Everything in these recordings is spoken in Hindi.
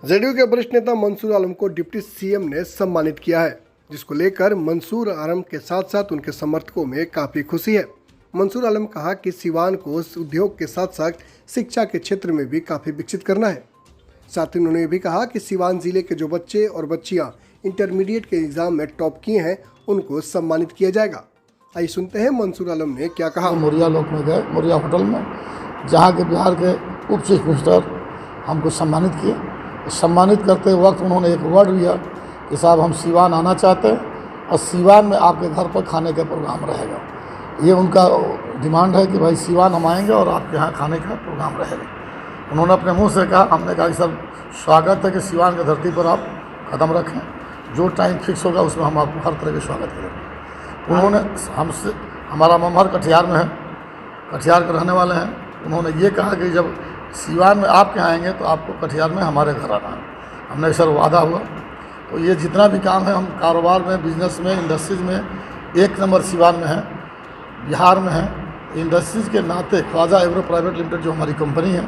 जेडीयू के वरिष्ठ नेता मंसूर आलम को डिप्टी सीएम ने सम्मानित किया है, जिसको लेकर मंसूर आलम के साथ साथ उनके समर्थकों में काफी खुशी है। मंसूर आलम कहा कि सिवान को उद्योग के साथ साथ शिक्षा के क्षेत्र में भी काफी विकसित करना है। साथ ही उन्होंने भी कहा कि सिवान जिले के जो बच्चे और बच्चियां इंटरमीडिएट के एग्जाम में टॉप किए हैं उनको सम्मानित किया जाएगा। आइए सुनते हैं मंसूर आलम ने क्या कहा। मोरिया लोक में गए, मोरिया होटल में, जहाँ के बिहार के उप चीफ मिनिस्टर हमको सम्मानित किए। सम्मानित करते वक्त उन्होंने एक वर्ड दिया कि साहब हम सिवान आना चाहते हैं और सिवान में आपके घर पर खाने का प्रोग्राम रहेगा। ये उनका डिमांड है कि भाई सिवान हम आएंगे और आपके यहाँ खाने का प्रोग्राम रहेगा। उन्होंने अपने मुंह से कहा, हमने कहा कि सर स्वागत है कि सिवान की धरती पर आप कदम रखें, जो टाइम फिक्स होगा उसमें हम आपको हर तरह के स्वागत करेंगे। उन्होंने हमसे, हमारा ममहर कटिहार में है, कटिहार के रहने वाले हैं, उन्होंने ये कहा कि जब सिवान में आपके आएंगे तो आपको कटिहार में हमारे घर आना है। हमने सर वादा हुआ। तो ये जितना भी काम है हम कारोबार में, बिजनेस में, इंडस्ट्रीज़ में एक नंबर सिवान में है, बिहार में है। इंडस्ट्रीज़ के नाते ख्वाजा एग्रो प्राइवेट लिमिटेड जो हमारी कंपनी है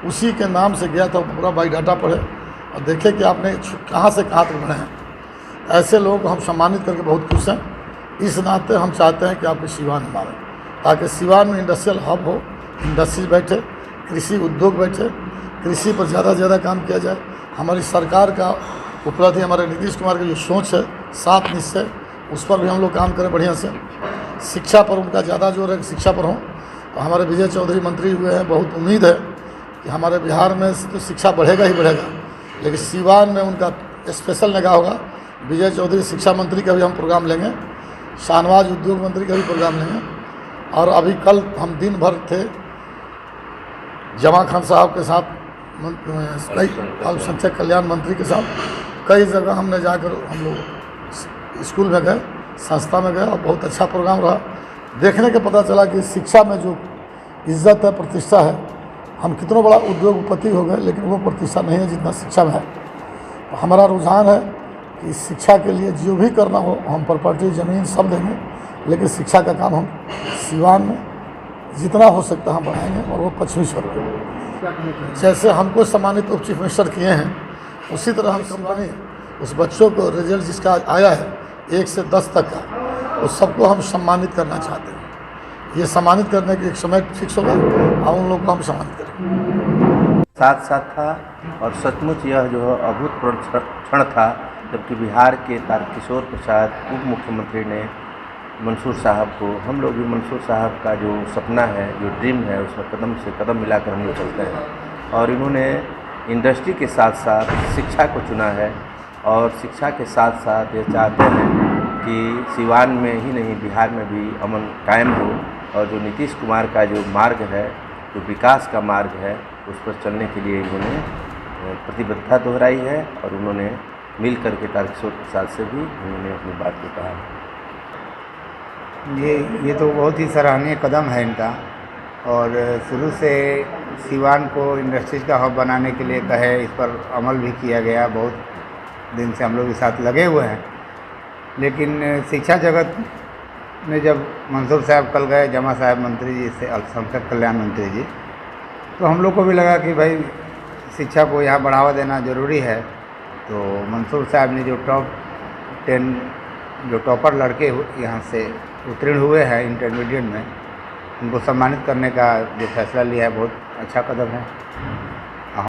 उसी के नाम से गया था, पूरा बायोडाटा पढ़े और देखे कि आपने कहाँ से कहाँ तक बढ़े हैं। ऐसे लोगों को हम सम्मानित करके बहुत खुश हैं। इस नाते हम चाहते हैं कि आपके सिवान हमारे, ताकि सिवान में इंडस्ट्रियल हब हो, इंडस्ट्रीज बैठे, कृषि उद्योग बैठे, कृषि पर ज़्यादा से ज़्यादा काम किया जाए। हमारी सरकार का उपलब्धि, हमारे नीतीश कुमार की जो सोच है 7 निश्चय, उस पर भी हम लोग काम करें बढ़िया से। शिक्षा पर उनका ज़्यादा जोर है कि शिक्षा पर हो। तो हमारे विजय चौधरी मंत्री हुए हैं, बहुत उम्मीद है कि हमारे बिहार में तो शिक्षा बढ़ेगा ही बढ़ेगा, लेकिन सिवान में उनका स्पेशल निगाह होगा। विजय चौधरी शिक्षा मंत्री का भी हम प्रोग्राम लेंगे, शाहनवाज उद्योग मंत्री का भी प्रोग्राम लेंगे। और अभी कल हम दिन भर थे जमा खान साहब के साथ, कई अल्पसंख्यक कल्याण मंत्री के साथ, कई जगह हमने जाकर हम लोग स्कूल में गए, संस्था में गए और बहुत अच्छा प्रोग्राम रहा। देखने के पता चला कि शिक्षा में जो इज्जत है, प्रतिष्ठा है, हम कितना बड़ा उद्योगपति हो गए लेकिन वो प्रतिष्ठा नहीं है जितना शिक्षा में है। तो हमारा रुझान है कि शिक्षा के लिए जो भी करना हो हम प्रॉपर्टी, ज़मीन सब देंगे, लेकिन शिक्षा का काम हम सिवान में जितना हो सकता है हम बढ़ाएंगे। और वो पश्चिमी क्षेत्र जैसे हमको सम्मानित उप चीफ मिनिस्टर किए हैं, उसी तरह हम कंपनी उस बच्चों को रिजल्ट जिसका आया है 1 से 10 तक का, उस सबको हम सम्मानित करना चाहते हैं। ये सम्मानित करने के एक समय फिक्स होगा और उन लोग को हम सम्मानित करेंगे। साथ साथ था और सचमुच यह जो है अभूतपूर्व क्षण था जबकि बिहार के तारकिशोर प्रसाद उप मुख्यमंत्री ने मंसूर साहब को, हम लोग भी मंसूर साहब का जो सपना है, जो ड्रीम है, उसमें कदम से कदम मिलाकर हम लोग चलते हैं। और इन्होंने इंडस्ट्री के साथ साथ शिक्षा को चुना है और शिक्षा के साथ साथ ये चाहते हैं कि सिवान में ही नहीं बिहार में भी अमन कायम हो। और जो नीतीश कुमार का जो मार्ग है, जो विकास का मार्ग है, उस पर चलने के लिए इन्होंने प्रतिबद्धता दोहराई है और उन्होंने मिल करके तारकिशोर प्रसाद से भी उन्होंने अपनी बात को कहा। ये तो बहुत ही सराहनीय कदम है इनका। और शुरू से सिवान को इंडस्ट्रीज का हब बनाने के लिए कहे, इस पर अमल भी किया गया। बहुत दिन से हम लोग के साथ लगे हुए हैं। लेकिन शिक्षा जगत में जब मंसूर साहब कल गए, जमा साहब मंत्री जी से, अल्पसंख्यक कल्याण मंत्री जी, तो हम लोग को भी लगा कि भाई शिक्षा को यहाँ बढ़ावा देना ज़रूरी है। तो मंसूर साहब ने जो टॉप 10 जो टॉपर लड़के यहाँ से उत्तीर्ण हुए हैं इंटरमीडिएट में, उनको सम्मानित करने का जो फैसला लिया है बहुत अच्छा कदम है।